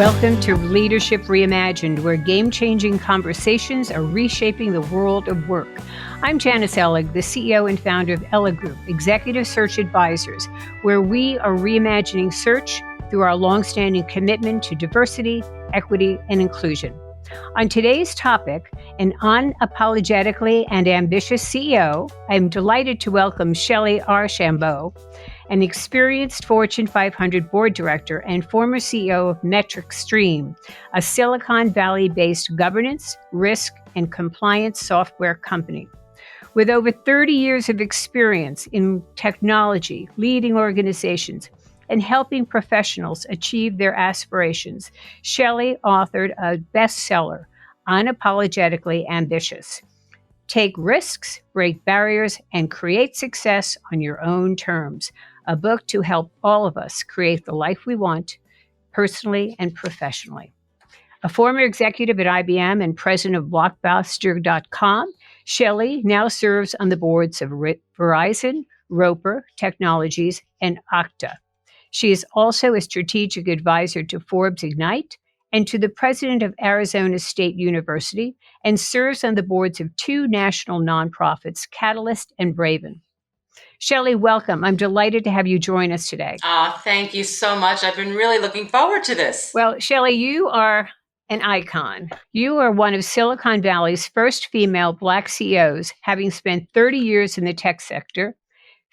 Welcome to Leadership Reimagined, where game-changing conversations are reshaping the world of work. I'm Janice Ellig, the CEO and founder of Ellig Group, Executive Search Advisors, where we are reimagining search through our longstanding commitment to diversity, equity, and inclusion. On today's topic, an unapologetically and ambitious CEO, I'm delighted to welcome Shellye Archambeau, an experienced Fortune 500 board director and former CEO of MetricStream, a Silicon Valley-based governance, risk, and compliance software company. With over 30 years of experience in technology, leading organizations, and helping professionals achieve their aspirations, Shellye authored a bestseller, Unapologetically Ambitious. Take risks, break barriers, and create success on your own terms. A book to help all of us create the life we want, personally and professionally. A former executive at IBM and president of Blockbuster.com, Shellye now serves on the boards of Verizon, Roper Technologies, and Okta. She is also a strategic advisor to Forbes Ignite and to the president of Arizona State University, and serves on the boards of two national nonprofits, Catalyst and Braven. Shellye, welcome. I'm delighted to have you join us today. Thank you so much. I've been really looking forward to this. Well, Shellye, you are an icon. You are one of Silicon Valley's first female Black CEOs, having spent 30 years in the tech sector,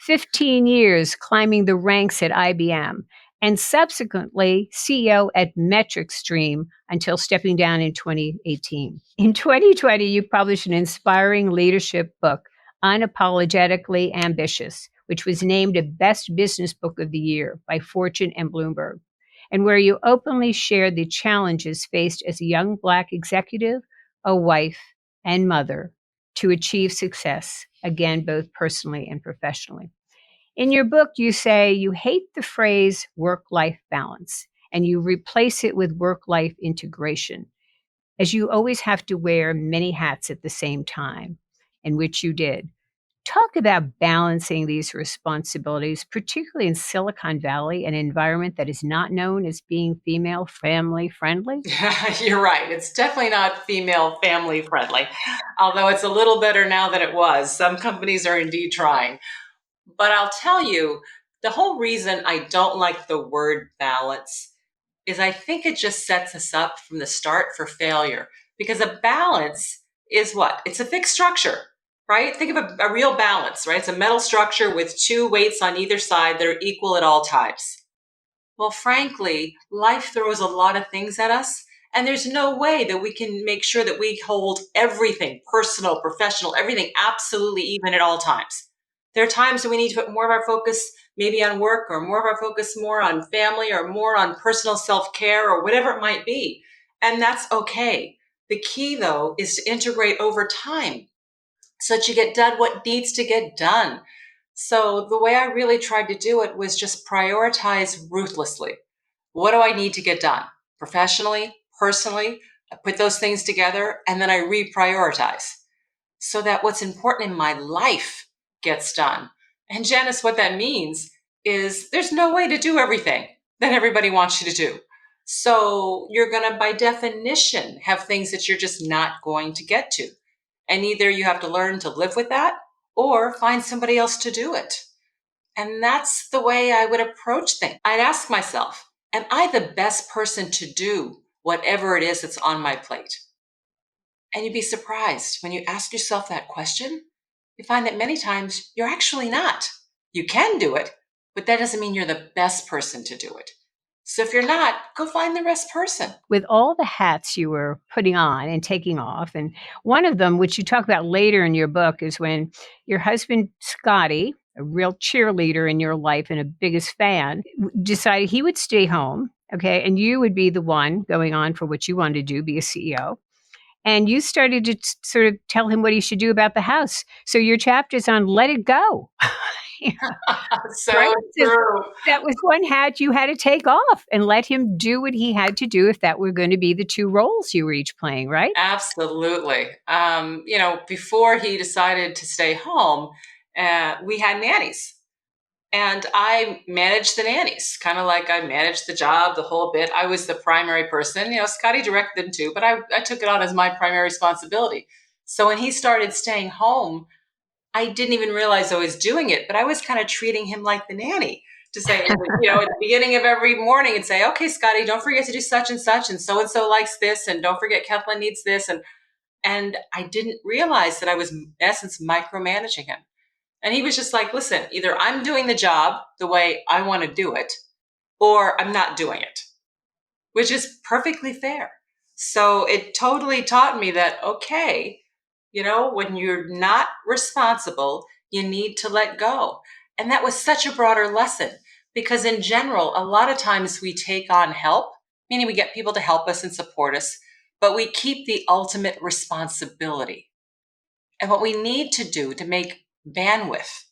15 years climbing the ranks at IBM, and subsequently CEO at MetricStream until stepping down in 2018. In 2020, you published an inspiring leadership book, Unapologetically Ambitious, which was named a Best Business Book of the Year by Fortune and Bloomberg, and where you openly shared the challenges faced as a young Black executive, a wife, and mother to achieve success, again, both personally and professionally. In your book, you say you hate the phrase work-life balance, and you replace it with work-life integration, as you always have to wear many hats at the same time, and which you did. Talk about balancing these responsibilities, particularly in Silicon Valley, an environment that is not known as being female family friendly. You're right. It's definitely not female family friendly, although it's a little better now than it was. Some companies are indeed trying. But I'll tell you, the whole reason I don't like the word balance is I think it just sets us up from the start for failure. Because a balance is what? It's a fixed structure, right? Think of a real balance, right? It's a metal structure with two weights on either side that are equal at all times. Well, frankly, life throws a lot of things at us, and there's no way that we can make sure that we hold everything, personal, professional, everything absolutely even at all times. There are times that we need to put more of our focus maybe on work, or more of our focus more on family, or more on personal self-care, or whatever it might be. And that's okay. The key, though, is to integrate over time so that you get done what needs to get done. So the way I really tried to do it was just prioritize ruthlessly. What do I need to get done? Professionally, personally, I put those things together, and then I reprioritize so that what's important in my life gets done. And Janice, what that means is there's no way to do everything that everybody wants you to do. So you're going to, by definition, have things that you're just not going to get to. And either you have to learn to live with that or find somebody else to do it. And that's the way I would approach things. I'd ask myself, am I the best person to do whatever it is that's on my plate? And you'd be surprised when you ask yourself that question, you find that many times you're actually not. You can do it, but that doesn't mean you're the best person to do it. So if you're not, go find the best person. With all the hats you were putting on and taking off, and one of them, which you talk about later in your book, is when your husband, Scotty, a real cheerleader in your life and a biggest fan, decided he would stay home, okay, and you would be the one going on for what you wanted to do, be a CEO. And you started to sort of tell him what he should do about the house. So your chapter's on let it go. So right? true. That was one hat you had to take off and let him do what he had to do if that were going to be the two roles you were each playing, right? Absolutely. Before he decided to stay home, we had nannies. And I managed the nannies, kind of like I managed the job, the whole bit. I was the primary person. Scotty directed them too, but I took it on as my primary responsibility. So when he started staying home, I didn't even realize I was doing it, but I was kind of treating him like the nanny to say, at the beginning of every morning and say, okay, Scotty, don't forget to do such and such, and so likes this, and don't forget Kathleen needs this. And I didn't realize that I was, in essence, micromanaging him. And he was just like, listen, either I'm doing the job the way I want to do it, or I'm not doing it, which is perfectly fair. So it totally taught me that, okay, when you're not responsible, you need to let go. And that was such a broader lesson because, in general, a lot of times we take on help, meaning we get people to help us and support us, but we keep the ultimate responsibility. And what we need to do to make bandwidth,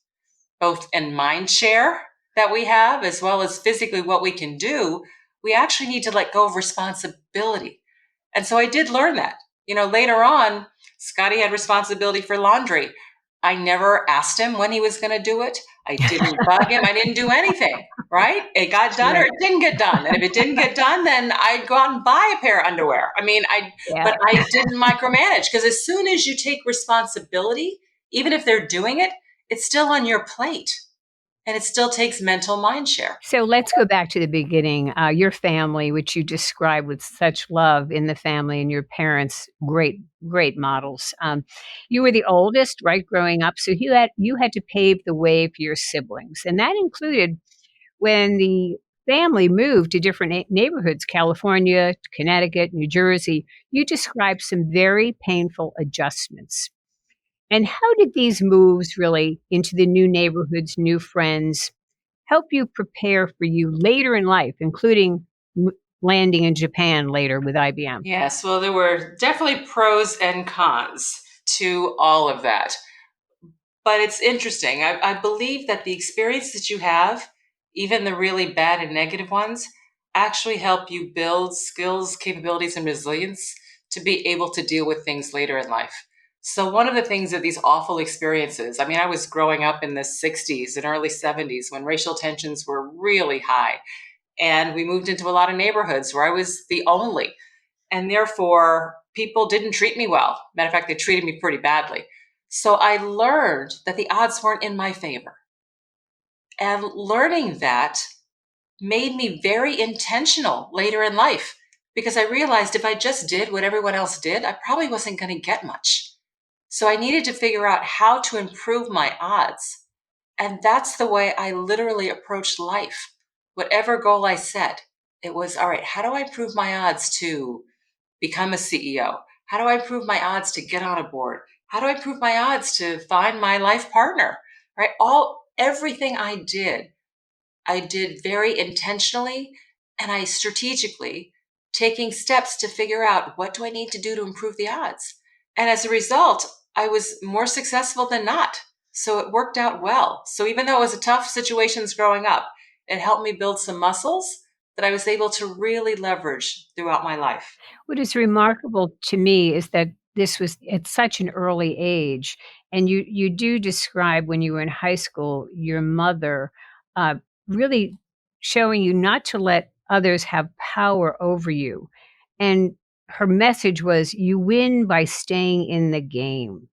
both in mind share that we have, as well as physically what we can do, we actually need to let go of responsibility. And so I did learn that. Later on, Scotty had responsibility for laundry. I never asked him when he was going to do it. I didn't bug him. I didn't do anything, right? It got done or Right. it didn't get done. And if it didn't get done, then I'd go out and buy a pair of underwear. Yeah. But I didn't micromanage because as soon as you take responsibility, even if they're doing it, it's still on your plate and it still takes mental mind share. So let's go back to the beginning. Your family, which you describe with such love in the family, and your parents, great, great models. You were the oldest, right, growing up. So you had to pave the way for your siblings, and that included when the family moved to different neighborhoods, California, Connecticut, New Jersey. You described some very painful adjustments. And how did these moves really into the new neighborhoods, new friends, help you prepare for you later in life, including landing in Japan later with IBM? Yes, well, there were definitely pros and cons to all of that. But it's interesting. I believe that the experience that you have, even the really bad and negative ones, actually help you build skills, capabilities, and resilience to be able to deal with things later in life. So, one of the things that these awful experiences, I was growing up in the 60s and early 70s when racial tensions were really high. And we moved into a lot of neighborhoods where I was the only. And therefore, people didn't treat me well. Matter of fact, they treated me pretty badly. So I learned that the odds weren't in my favor. And learning that made me very intentional later in life because I realized if I just did what everyone else did, I probably wasn't going to get much. So I needed to figure out how to improve my odds. And that's the way I literally approached life. Whatever goal I set, it was all right, how do I improve my odds to become a CEO? How do I improve my odds to get on a board? How do I improve my odds to find my life partner? Right? Everything I did very intentionally and I strategically taking steps to figure out what do I need to do to improve the odds. And as a result, I was more successful than not. So it worked out well. So even though it was a tough situations growing up, it helped me build some muscles that I was able to really leverage throughout my life. What is remarkable to me is that this was at such an early age, and you do describe when you were in high school, your mother uh, really showing you not to let others have power over you, and her message was, "You win by staying in the game."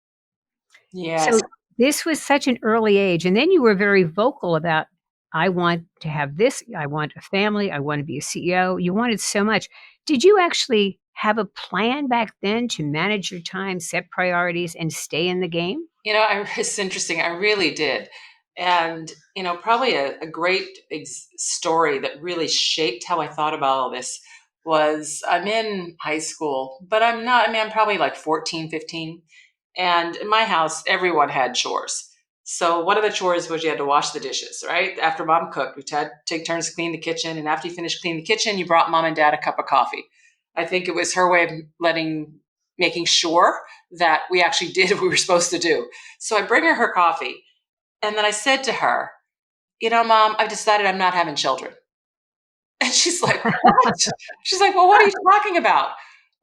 Yes. So this was such an early age, and then you were very vocal about, "I want to have this, I want a family, I want to be a CEO." You wanted so much. Did you actually have a plan back then to manage your time, set priorities, and stay in the game? It's interesting. I really did. And, probably a great story that really shaped how I thought about all this was I'm in high school, but I'm not, I'm probably like 14, 15. And in my house, everyone had chores. So one of the chores was you had to wash the dishes, right? After mom cooked, we had to take turns to clean the kitchen. And after you finished cleaning the kitchen, you brought mom and dad a cup of coffee. I think it was her way of making sure that we actually did what we were supposed to do. So I bring her coffee. And then I said to her, Mom, I've decided I'm not having children. And she's like, what? She's like, well, what are you talking about?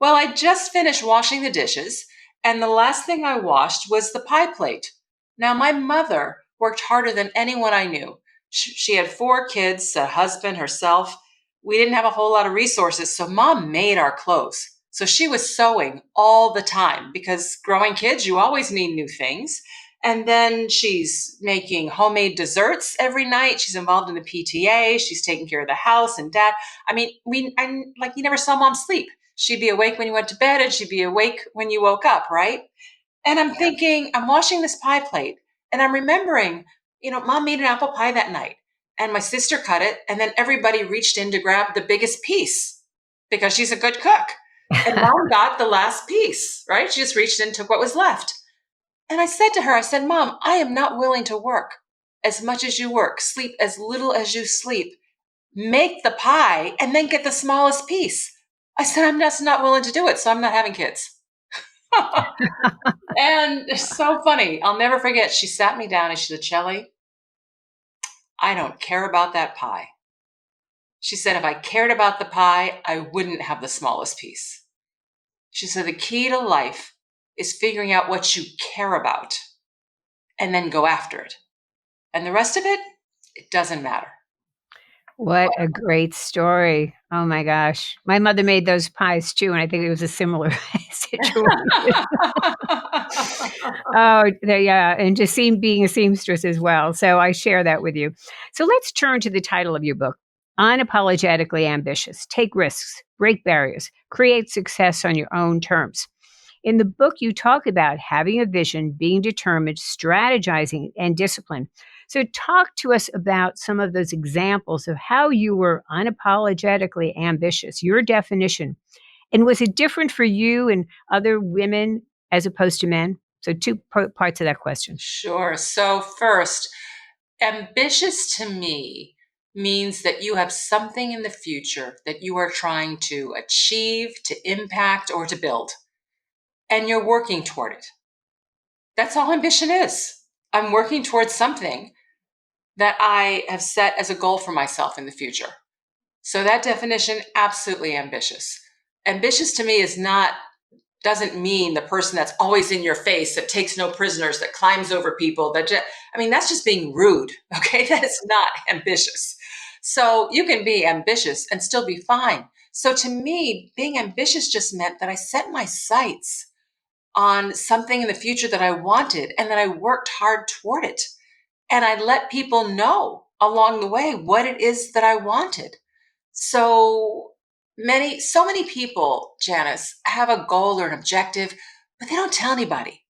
Well, I just finished washing the dishes. And the last thing I washed was the pie plate. Now, my mother worked harder than anyone I knew. She had 4 kids, a husband, herself. We didn't have a whole lot of resources, so mom made our clothes. So she was sewing all the time because growing kids, you always need new things. And then she's making homemade desserts every night. She's involved in the PTA. She's taking care of the house and dad. I mean, like you never saw mom sleep. She'd be awake when you went to bed and she'd be awake when you woke up, right? And I'm thinking, I'm washing this pie plate and I'm remembering, mom made an apple pie that night and my sister cut it. And then everybody reached in to grab the biggest piece because she's a good cook. And mom got the last piece, right? She just reached in and took what was left. And I said to her, I said, Mom, I am not willing to work as much as you work, sleep as little as you sleep. Make the pie and then get the smallest piece. I said, I'm just not willing to do it, so I'm not having kids. And it's so funny. I'll never forget. She sat me down and she said, Shellye, I don't care about that pie. She said, if I cared about the pie, I wouldn't have the smallest piece. She said, the key to life is figuring out what you care about and then go after it. And the rest of it doesn't matter. What a great story. Oh my gosh. My mother made those pies too, and I think it was a similar situation. Oh, yeah, and just being a seamstress as well. So I share that with you. So let's turn to the title of your book, Unapologetically Ambitious. Take risks, break barriers, create success on your own terms. In the book, you talk about having a vision, being determined, strategizing, and discipline. So, talk to us about some of those examples of how you were unapologetically ambitious, your definition. And was it different for you and other women as opposed to men? So, two parts of that question. Sure. So, first, ambitious to me means that you have something in the future that you are trying to achieve, to impact, or to build, and you're working toward it. That's all ambition is. I'm working towards something that I have set as a goal for myself in the future. So that definition, absolutely ambitious. Ambitious to me doesn't mean the person that's always in your face, that takes no prisoners, that climbs over people, that's just being rude. Okay. That is not ambitious. So you can be ambitious and still be fine. So to me, being ambitious just meant that I set my sights on something in the future that I wanted and that I worked hard toward it. And I let people know along the way what it is that I wanted. So many people, Janice, have a goal or an objective, but they don't tell anybody.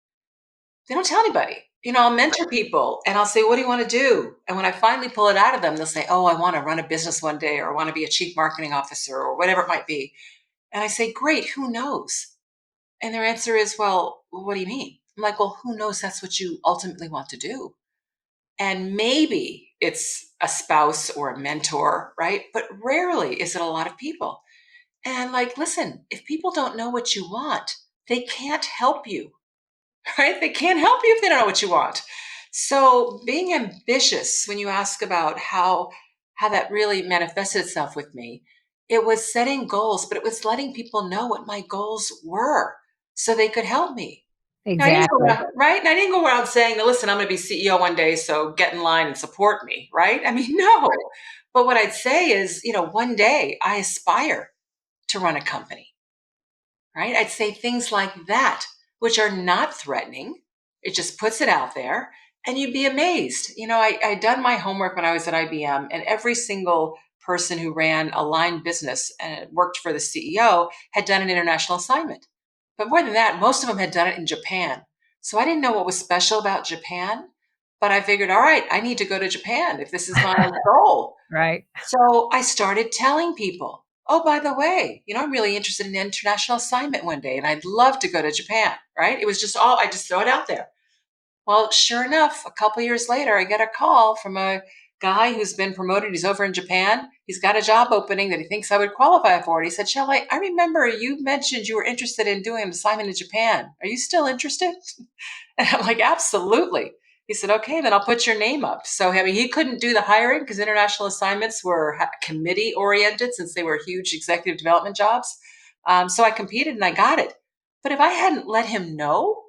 They don't tell anybody. I'll mentor people and I'll say, what do you want to do? And when I finally pull it out of them, they'll say, oh, I want to run a business one day, or I want to be a chief marketing officer, or whatever it might be. And I say, great, who knows? And their answer is, well, what do you mean? I'm like, well, who knows? That's what you ultimately want to do. And maybe it's a spouse or a mentor, right? But rarely is it a lot of people. And like, listen, if people don't know what you want, they can't help you, right? They can't help you if they don't know what you want. So being ambitious, when you ask about how that really manifested itself with me, it was setting goals, but it was letting people know what my goals were so they could help me. I didn't go Exactly. around, right? And I didn't go around saying, listen, I'm going to be CEO one day, so get in line and support me, right? No. But what I'd say is, one day I aspire to run a company, right? I'd say things like that, which are not threatening. It just puts it out there and you'd be amazed. I'd done my homework when I was at IBM, and every single person who ran a line business and worked for the CEO had done an international assignment. But more than that, most of them had done it in Japan. So I didn't know what was special about Japan, but I figured, all right, I need to go to Japan if this is my goal. Right. So I started telling people, oh, by the way, I'm really interested in an international assignment one day and I'd love to go to Japan, right? It was just I just throw it out there. Well, sure enough, a couple years later, I get a call from a guy who's been promoted. He's over in Japan. He's got a job opening that he thinks I would qualify for. And he said, Shellye, I remember you mentioned you were interested in doing an assignment in Japan. Are you still interested? And I'm like, absolutely. He said, okay, then I'll put your name up. So, he couldn't do the hiring because international assignments were committee oriented since they were huge executive development jobs. So I competed and I got it. But if I hadn't let him know,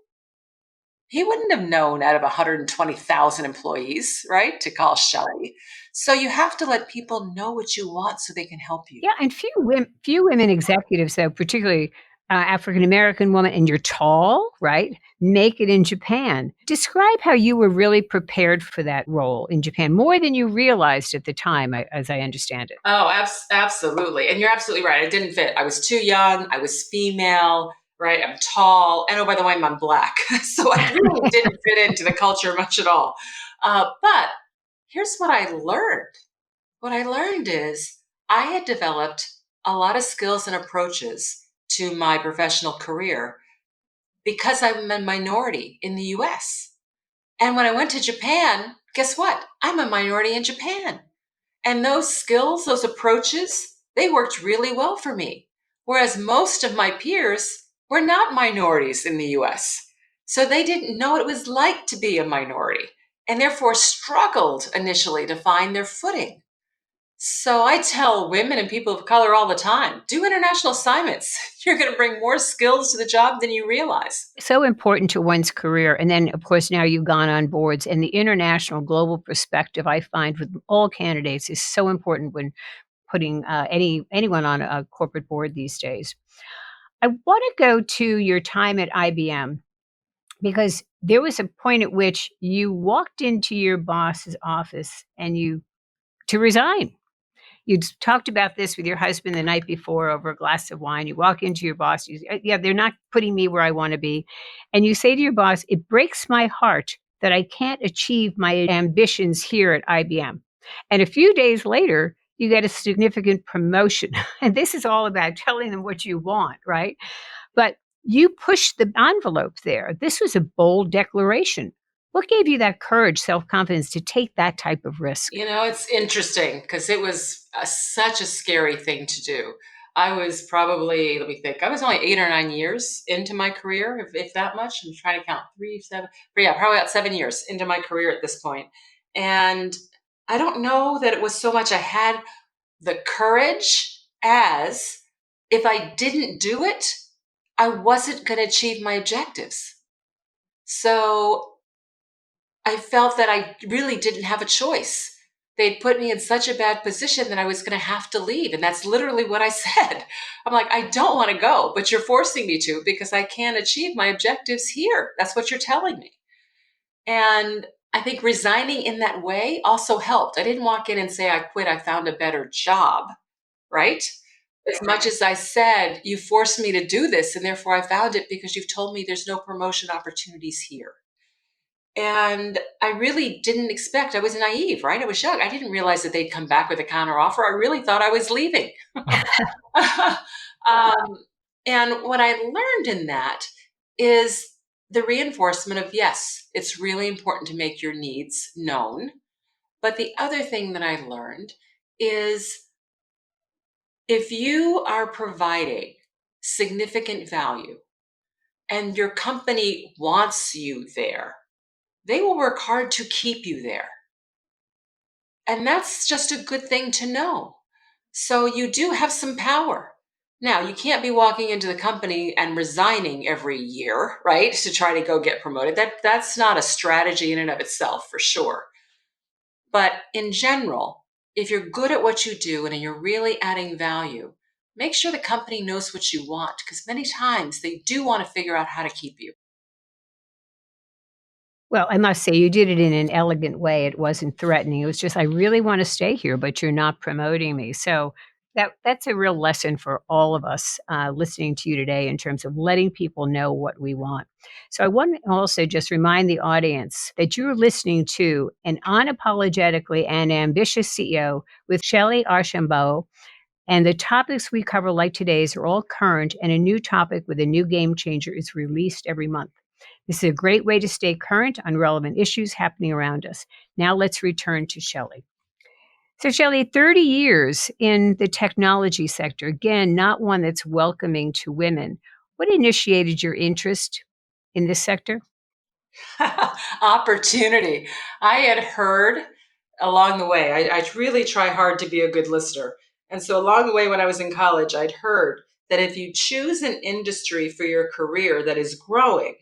He wouldn't have known out of 120,000 employees, right, to call Shellye. So you have to let people know what you want so they can help you. Yeah, and few women executives, though, particularly African American woman, and you're tall, right? Make it in Japan. Describe how you were really prepared for that role in Japan, more than you realized at the time, as I understand it. Oh, absolutely. And you're absolutely right. I didn't fit. I was too young. I was female, right? I'm tall. And oh, by the way, I'm black. So I really didn't fit into the culture much at all. But here's what I learned. What I learned is I had developed a lot of skills and approaches to my professional career because I'm a minority in the US. And when I went to Japan, guess what? I'm a minority in Japan. And those skills, those approaches, they worked really well for me. Whereas most of my peers were not minorities in the US. So they didn't know what it was like to be a minority and therefore struggled initially to find their footing. So I tell women and people of color all the time, do international assignments. You're going to bring more skills to the job than you realize. So important to one's career. And then, of course, now you've gone on boards, and the international global perspective I find with all candidates is so important when putting anyone on a corporate board these days. I want to go to your time at IBM because there was a point at which you walked into your boss's office and you to resign. You'd talked about this with your husband the night before over a glass of wine. You walk into your boss, yeah, they're not putting me where I want to be. And you say to your boss, it breaks my heart that I can't achieve my ambitions here at IBM. And a few days later, you get a significant promotion. And this is all about telling them what you want, right? But you pushed the envelope there. This was a bold declaration. What gave you that courage, self confidence to take that type of risk? You know, it's interesting because it was such a scary thing to do. I was probably, let me think, I was only 8 or 9 years into my career, if that much. I'm trying to count three, seven, but yeah, probably about 7 years into my career at this point. And I don't know that it was so much I had the courage as if I didn't do it, I wasn't going to achieve my objectives. So I felt that I really didn't have a choice. They'd put me in such a bad position that I was going to have to leave. And that's literally what I said. I'm like, I don't want to go, but you're forcing me to because I can't achieve my objectives here. That's what you're telling me. And I think resigning in that way also helped. I didn't walk in and say, I quit, I found a better job, right? As much as I said, you forced me to do this, and therefore I found it because you've told me there's no promotion opportunities here. And I really didn't expect, I was naive, right? I was young. I didn't realize that they'd come back with a counter offer. I really thought I was leaving. And what I learned in that is the reinforcement of yes, it's really important to make your needs known. But the other thing that I learned is if you are providing significant value and your company wants you there, they will work hard to keep you there. And that's just a good thing to know. So you do have some power. Now, you can't be walking into the company and resigning every year, right? To try to go get promoted. That's not a strategy in and of itself, for sure. But in general, if you're good at what you do and you're really adding value, make sure the company knows what you want because many times they do want to figure out how to keep you. Well, I must say you did it in an elegant way. It wasn't threatening. It was just, I really want to stay here, but you're not promoting me. So that's a real lesson for all of us listening to you today in terms of letting people know what we want. So I want to also just remind the audience that you're listening to an unapologetically and ambitious CEO with Shellye Archambeau. And the topics we cover, like today's, are all current, and a new topic with a new game changer is released every month. This is a great way to stay current on relevant issues happening around us. Now let's return to Shellye. So, Shellye, 30 years in the technology sector, again, not one that's welcoming to women. What initiated your interest in this sector? Opportunity. I had heard along the way, I really try hard to be a good listener. And so along the way, when I was in college, I'd heard that if you choose an industry for your career that is growing,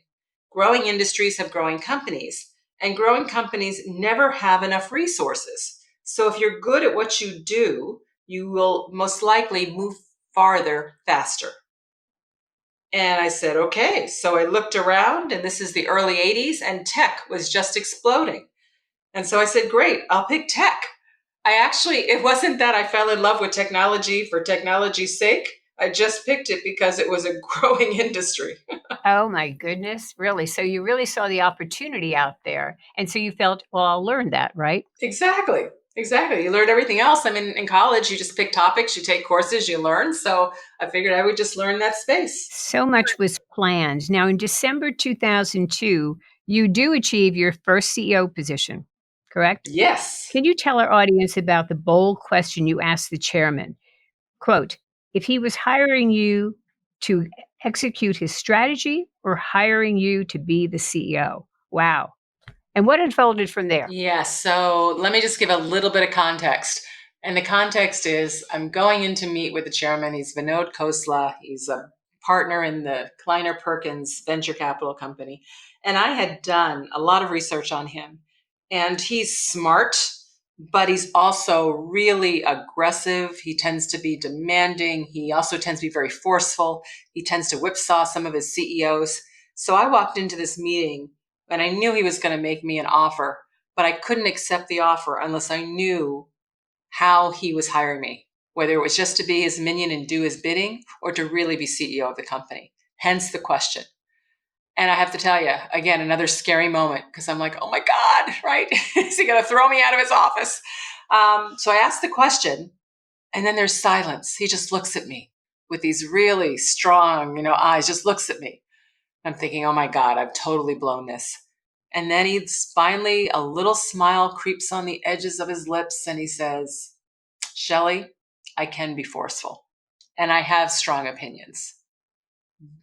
growing industries have growing companies, and growing companies never have enough resources. So if you're good at what you do, you will most likely move farther faster. And I said, okay. So I looked around, and this is the early 80s, and tech was just exploding. And so I said, great, I'll pick tech. It wasn't that I fell in love with technology for technology's sake. I just picked it because it was a growing industry. Oh my goodness, really? So you really saw the opportunity out there. And so you felt, well, I'll learn that, right? Exactly. Exactly. You learn everything else. I mean, in college, you just pick topics, you take courses, you learn. So I figured I would just learn that space. So much was planned. Now, in December 2002, you do achieve your first CEO position, correct? Yes. Can you tell our audience about the bold question you asked the chairman? Quote, if he was hiring you to execute his strategy or hiring you to be the CEO? Wow. And what unfolded from there? Yeah, so let me just give a little bit of context. And the context is I'm going in to meet with the chairman. He's Vinod Khosla. He's a partner in the Kleiner Perkins venture capital company. And I had done a lot of research on him. And he's smart, but he's also really aggressive. He tends to be demanding. He also tends to be very forceful. He tends to whipsaw some of his CEOs. So I walked into this meeting and I knew he was going to make me an offer, but I couldn't accept the offer unless I knew how he was hiring me, whether it was just to be his minion and do his bidding or to really be CEO of the company. Hence the question. And I have to tell you, again, another scary moment because I'm like, oh my God, right? Is he going to throw me out of his office? So I asked the question, and then there's silence. He just looks at me with these really strong, eyes, just looks at me. I'm thinking, oh my God, I've totally blown this. And then he's finally, a little smile creeps on the edges of his lips and he says, Shellye, I can be forceful and I have strong opinions,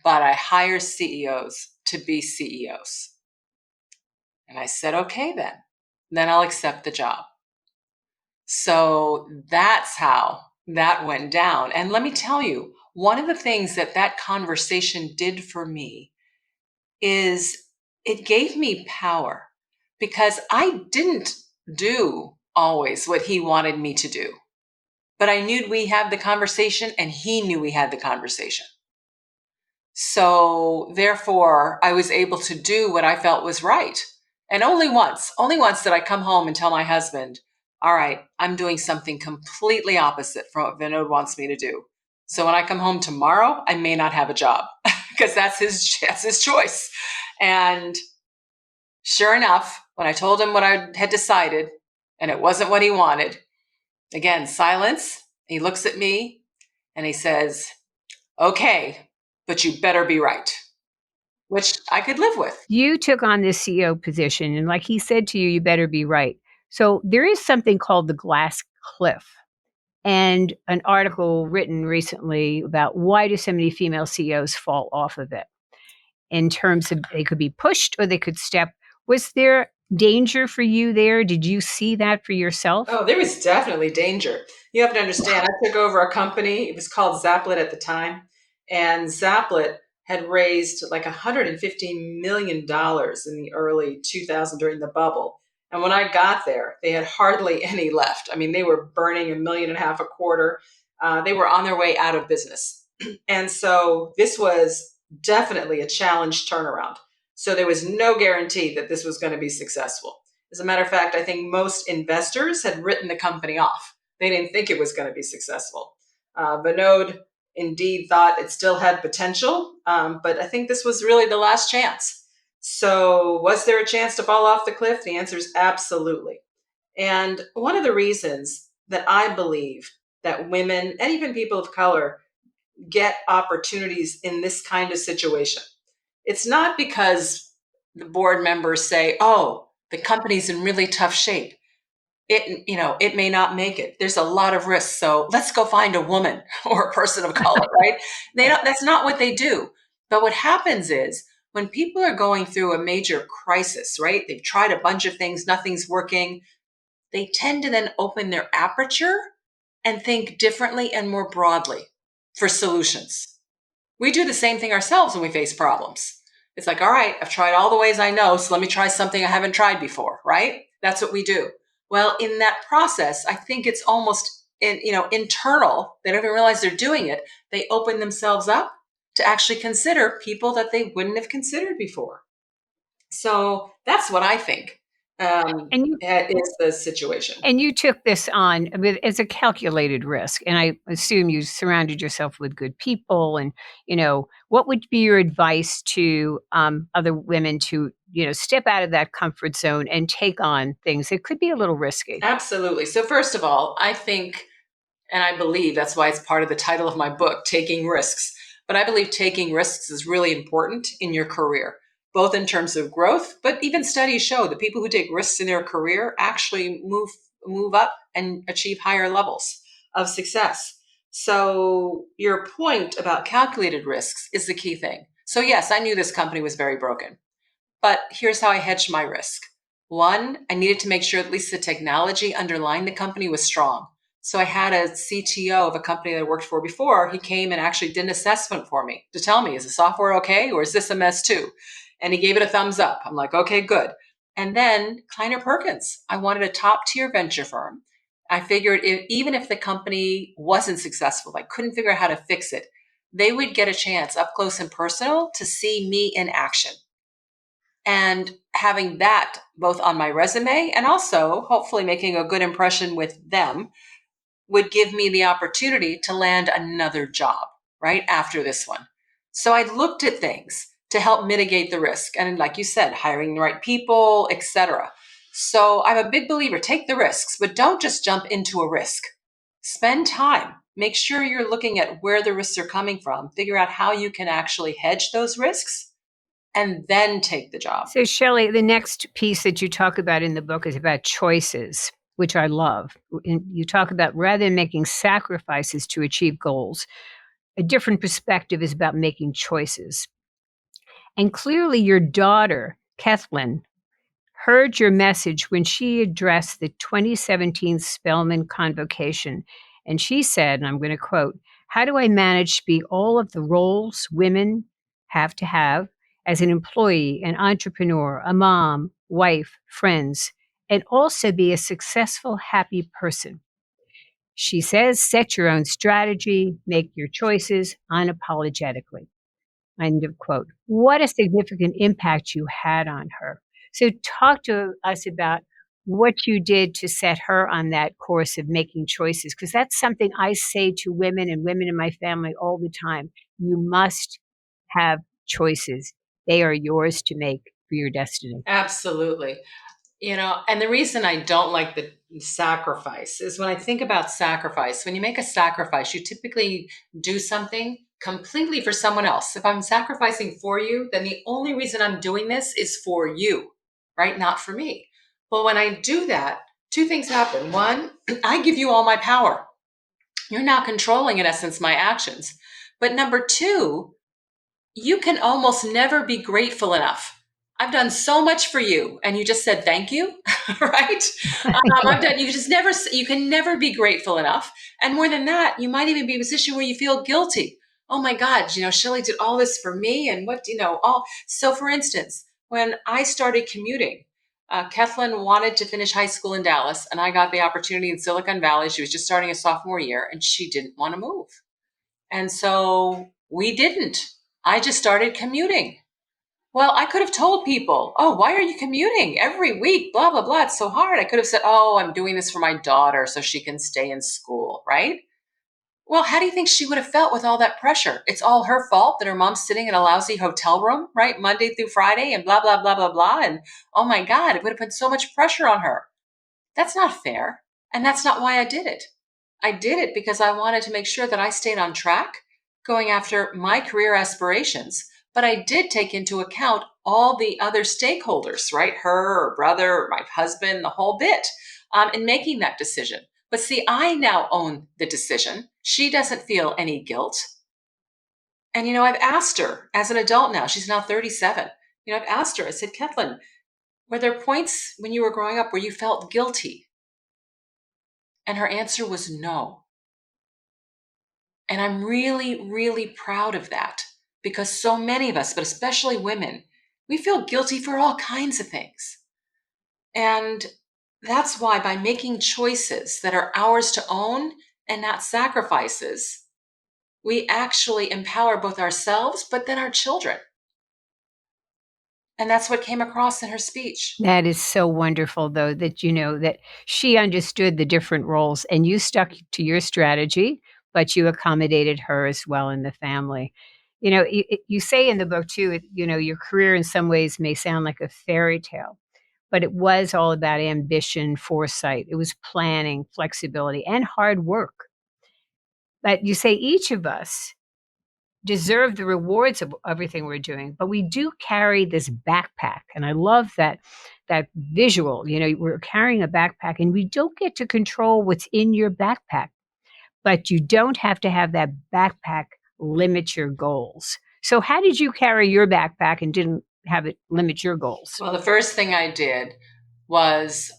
but I hire CEOs to be CEOs. And I said, okay, then I'll accept the job. So that's how that went down. And let me tell you, one of the things that conversation did for me is it gave me power because I didn't do always what he wanted me to do. But I knew we had the conversation and he knew we had the conversation. So therefore, I was able to do what I felt was right. And only once did I come home and tell my husband, all right, I'm doing something completely opposite from what Vinod wants me to do. So when I come home tomorrow, I may not have a job because that's his choice. And sure enough, when I told him what I had decided and it wasn't what he wanted, again, silence. He looks at me and he says, okay, but you better be right, which I could live with. You took on this CEO position, and like he said to you, you better be right. So there is something called the glass cliff, and an article written recently about why do so many female CEOs fall off of it in terms of they could be pushed or they could step. Was there danger for you there? Did you see that for yourself? Oh, there was definitely danger. You have to understand, I took over a company. It was called Zaplet at the time. And Zaplet had raised like $150 million in the early 2000 during the bubble. And when I got there, they had hardly any left. I mean, they were burning $1.5 million a quarter. They were on their way out of business. And so this was definitely a challenge turnaround. So there was no guarantee that this was going to be successful. As a matter of fact, I think most investors had written the company off. They didn't think it was going to be successful. Vinod indeed thought it still had potential, but I think this was really the last chance. So, was there a chance to fall off the cliff? The answer is absolutely. And one of the reasons that I believe that women and even people of color get opportunities in this kind of situation, it's not because the board members say, oh, the company's in really tough shape. It may not make it. There's a lot of risks. So let's go find a woman or a person of color, right? That's not what they do. But what happens is when people are going through a major crisis, right? They've tried a bunch of things, nothing's working. They tend to then open their aperture and think differently and more broadly for solutions. We do the same thing ourselves when we face problems. It's like, all right, I've tried all the ways I know, so let me try something I haven't tried before, right? That's what we do. Well, in that process, I think it's almost internal. They don't even realize they're doing it. They open themselves up to actually consider people that they wouldn't have considered before. So that's what I think And you is the situation. and you took this on as a calculated risk, and I assume you surrounded yourself with good people. And what would be your advice to other women to step out of that comfort zone and take on things that could be a little risky? Absolutely. So first of all, I think, and I believe that's why it's part of the title of my book, Taking Risks. But I believe taking risks is really important in your career, both in terms of growth, but even studies show that people who take risks in their career actually move up and achieve higher levels of success. So your point about calculated risks is the key thing. So yes, I knew this company was very broken. But here's how I hedged my risk. One, I needed to make sure at least the technology underlying the company was strong. So I had a CTO of a company that I worked for before. He came and actually did an assessment for me to tell me, is the software okay or is this a mess too? And he gave it a thumbs up. I'm like, okay, good. And then Kleiner Perkins. I wanted a top tier venture firm. I figured even if the company wasn't successful, I couldn't figure out how to fix it, they would get a chance up close and personal to see me in action. And having that both on my resume and also hopefully making a good impression with them would give me the opportunity to land another job right after this one. So I looked at things to help mitigate the risk. And like you said, hiring the right people, etc. So I'm a big believer, take the risks, but don't just jump into a risk. Spend time. Make sure you're looking at where the risks are coming from. Figure out how you can actually hedge those risks and then take the job. So, Shelley, the next piece that you talk about in the book is about choices, which I love. And you talk about rather than making sacrifices to achieve goals, a different perspective is about making choices. And clearly, your daughter, Kathleen, heard your message when she addressed the 2017 Spelman Convocation. And she said, and I'm going to quote, "How do I manage to be all of the roles women have to have as an employee, an entrepreneur, a mom, wife, friends, and also be a successful, happy person?" She says, set your own strategy, make your choices unapologetically. End of quote. What a significant impact you had on her. So, talk to us about what you did to set her on that course of making choices, because that's something I say to women and women in my family all the time. You must have choices, they are yours to make for your destiny. Absolutely. And the reason I don't like the sacrifice is when I think about sacrifice, when you make a sacrifice, you typically do something completely for someone else. If I'm sacrificing for you, then the only reason I'm doing this is for you, right? Not for me. Well, when I do that, two things happen. One, I give you all my power. You're now controlling, in essence, my actions. But number two, you can almost never be grateful enough. I've done so much for you, and you just said thank you, right? I've done. You can never be grateful enough. And more than that, you might even be in a position where you feel guilty. Oh my God, Shelley did all this for me, and what, all. So, for instance, when I started commuting, Kathleen wanted to finish high school in Dallas, and I got the opportunity in Silicon Valley. She was just starting a sophomore year, and she didn't want to move. And so we didn't. I just started commuting. Well, I could have told people, oh, why are you commuting every week? Blah, blah, blah. It's so hard. I could have said, oh, I'm doing this for my daughter so she can stay in school, right? Well, how do you think she would have felt with all that pressure? It's all her fault that her mom's sitting in a lousy hotel room, right? Monday through Friday and blah, blah, blah, blah, blah. And oh my God, it would have put so much pressure on her. That's not fair. And that's not why I did it. I did it because I wanted to make sure that I stayed on track going after my career aspirations. But I did take into account all the other stakeholders, right? Her, her brother, my husband, the whole bit, in making that decision. But see, I now own the decision. She doesn't feel any guilt. And, I've asked her as an adult now, she's now 37. I've asked her, I said, Kathleen, were there points when you were growing up where you felt guilty? And her answer was no. And I'm really, really proud of that because so many of us, but especially women, we feel guilty for all kinds of things. And that's why by making choices that are ours to own and not sacrifices, we actually empower both ourselves, but then our children. And that's what came across in her speech. That is so wonderful, though, that that she understood the different roles and you stuck to your strategy, but you accommodated her as well in the family. You say in the book too, your career in some ways may sound like a fairy tale, but it was all about ambition, foresight. It was planning, flexibility, and hard work. But you say each of us deserve the rewards of everything we're doing, but we do carry this backpack. And I love that visual. We're carrying a backpack and we don't get to control what's in your backpack, but you don't have to have that backpack limit your goals. So how did you carry your backpack and didn't have it limit your goals? Well, the first thing I did was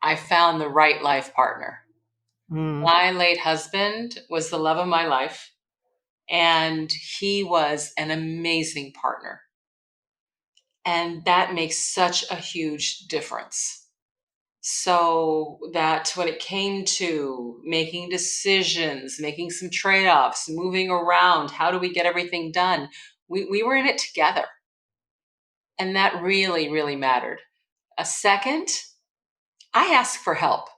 I found the right life partner. Mm. My late husband was the love of my life, and he was an amazing partner. And that makes such a huge difference. So that when it came to making decisions, making some trade offs, moving around, how do we get everything done? We were in it together. And that really, really mattered. A second, I asked for help.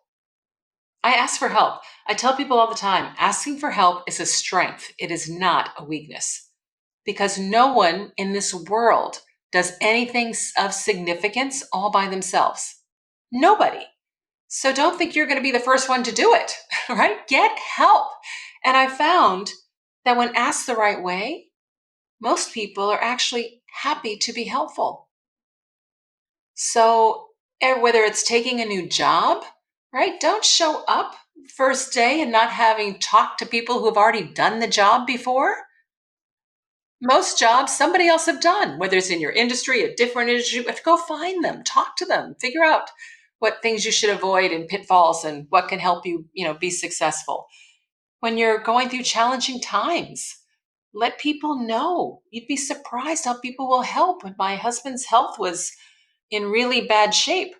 I ask for help. I tell people all the time asking for help is a strength, it is not a weakness. Because no one in this world does anything of significance all by themselves. Nobody. So don't think you're going to be the first one to do it, right? Get help. And I found that when asked the right way, most people are actually happy to be helpful. So whether it's taking a new job, right? Don't show up first day and not having talked to people who have already done the job before. Most jobs somebody else have done, whether it's in your industry, a different industry, you have to go find them, talk to them, figure out what things you should avoid and pitfalls and what can help you, be successful. When you're going through challenging times, let people know. You'd be surprised how people will help. When my husband's health was in really bad shape,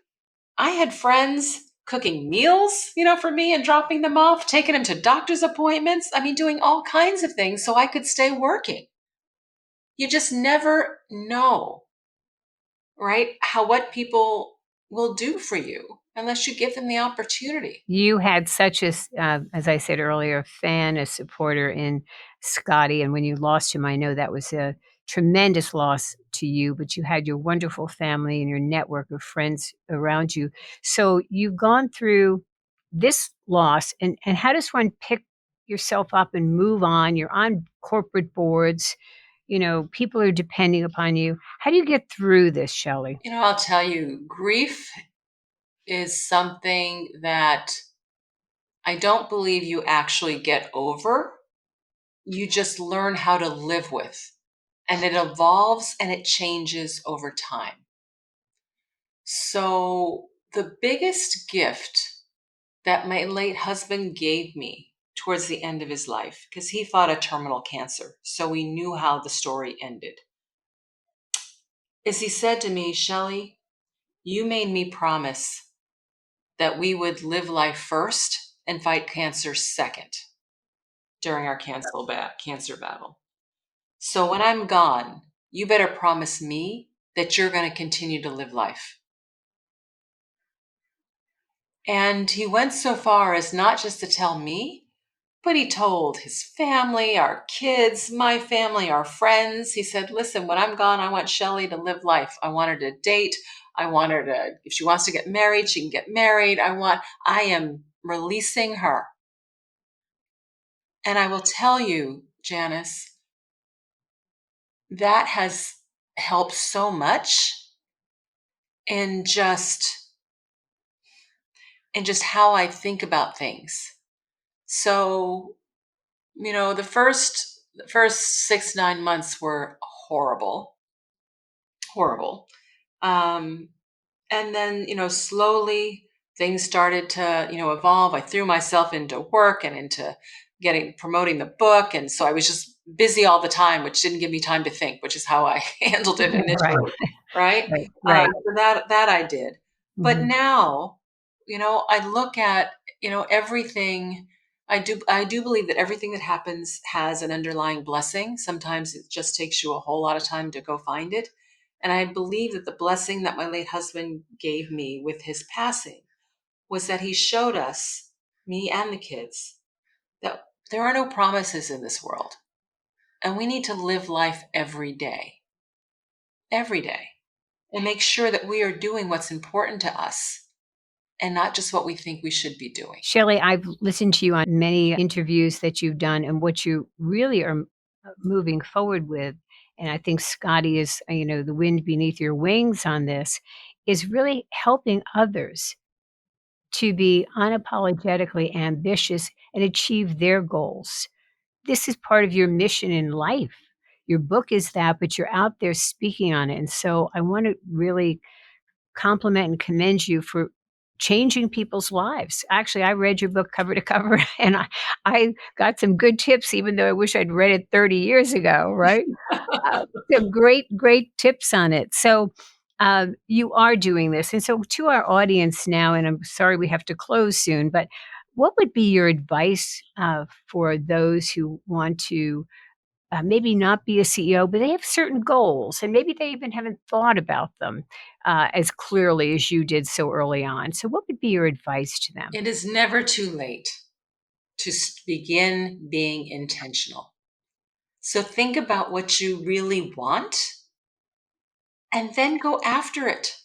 I had friends cooking meals, for me and dropping them off, taking them to doctor's appointments. I mean, doing all kinds of things so I could stay working. You just never know, right? What people will do for you unless you give them the opportunity. You had such as I said earlier, a fan, a supporter in Scotty, and when you lost him, I know that was a tremendous loss to you, but you had your wonderful family and your network of friends around you. So you've gone through this loss, and how does one pick yourself up and move on? You're on corporate boards, people are depending upon you. How do you get through this, Shellye? I'll tell you, grief is something that I don't believe you actually get over. You just learn how to live with. And it evolves and it changes over time. So, the biggest gift that my late husband gave me towards the end of his life, because he fought a terminal cancer, so we knew how the story ended, is he said to me, Shellye, you made me promise that we would live life first and fight cancer second during our cancer battle. So when I'm gone, you better promise me that you're going to continue to live life. And he went so far as not just to tell me, but he told his family, our kids, my family, our friends. He said, listen, when I'm gone, I want Shellye to live life. I want her to date. I want her to, if she wants to get married, she can get married. I am releasing her. And I will tell you, Janice, that has helped so much in just how I think about things. So, the first 6-9 months were horrible, horrible. And then, slowly things started to, evolve. I threw myself into work and into promoting the book. And so I was just busy all the time, which didn't give me time to think, which is how I handled it Right, initially, right? right. So that I did. But Mhm. now, I look at, everything. I do believe that everything that happens has an underlying blessing. Sometimes it just takes you a whole lot of time to go find it. And I believe that the blessing that my late husband gave me with his passing was that he showed us, me and the kids, that there are no promises in this world. And we need to live life every day, and make sure that we are doing what's important to us and not just what we think we should be doing. Shellye, I've listened to you on many interviews that you've done and what you really are moving forward with. And I think Scotty is, the wind beneath your wings on this, is really helping others to be unapologetically ambitious and achieve their goals. This is part of your mission in life. Your book is that, but you're out there speaking on it. And so I want to really compliment and commend you for changing people's lives. Actually, I read your book cover to cover and I got some good tips, even though I wish I'd read it 30 years ago, right? Some great tips on it. So you are doing this. And so to our audience now, and I'm sorry we have to close soon, but what would be your advice for those who want to maybe not be a CEO, but they have certain goals, and maybe they even haven't thought about them as clearly as you did so early on. So, what would be your advice to them? It is never too late to begin being intentional. So think about what you really want and then go after it.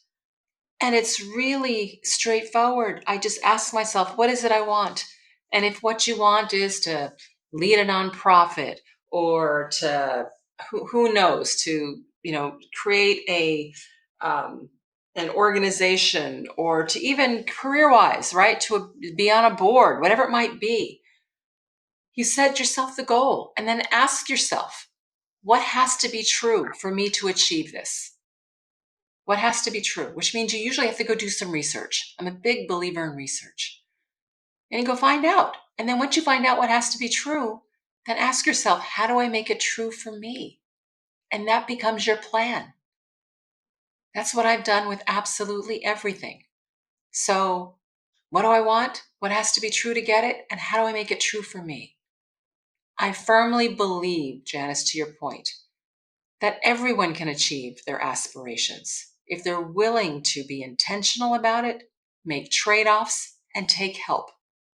And it's really straightforward. I just ask myself, what is it I want? And if what you want is to lead a nonprofit, or to, who knows, to, create um, an organization, or to even career wise, right? To be on a board, whatever it might be, you set yourself the goal and then ask yourself, what has to be true for me to achieve this? What has to be true? Which means you usually have to go do some research. I'm a big believer in research. And you go find out. And then once you find out what has to be true, then ask yourself, how do I make it true for me? And that becomes your plan. That's what I've done with absolutely everything. So, what do I want? What has to be true to get it? And how do I make it true for me? I firmly believe, Janice, to your point, that everyone can achieve their aspirations if they're willing to be intentional about it, make trade offs, and take help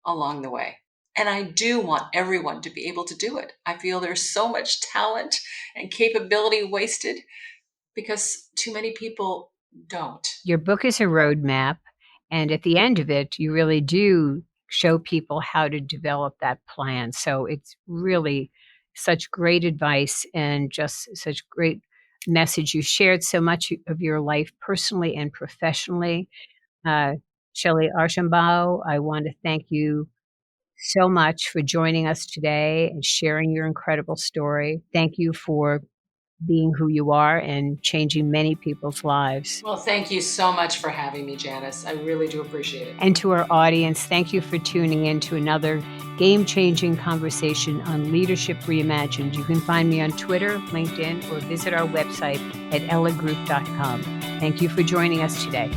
along the way. And I do want everyone to be able to do it. I feel there's so much talent and capability wasted because too many people don't. Your book is a roadmap, and at the end of it, you really do show people how to develop that plan. So it's really such great advice and just such great message. You shared so much of your life personally and professionally. Uh, Shellye Archambeau, I want to thank you so much for joining us today and sharing your incredible story. Thank you for being who you are and changing many people's lives. Well, thank you so much for having me, Janice. I really do appreciate it. And to our audience, thank you for tuning in to another game changing conversation on Leadership Reimagined. You can find me on Twitter, LinkedIn, or visit our website at elligroup.com. Thank you for joining us today.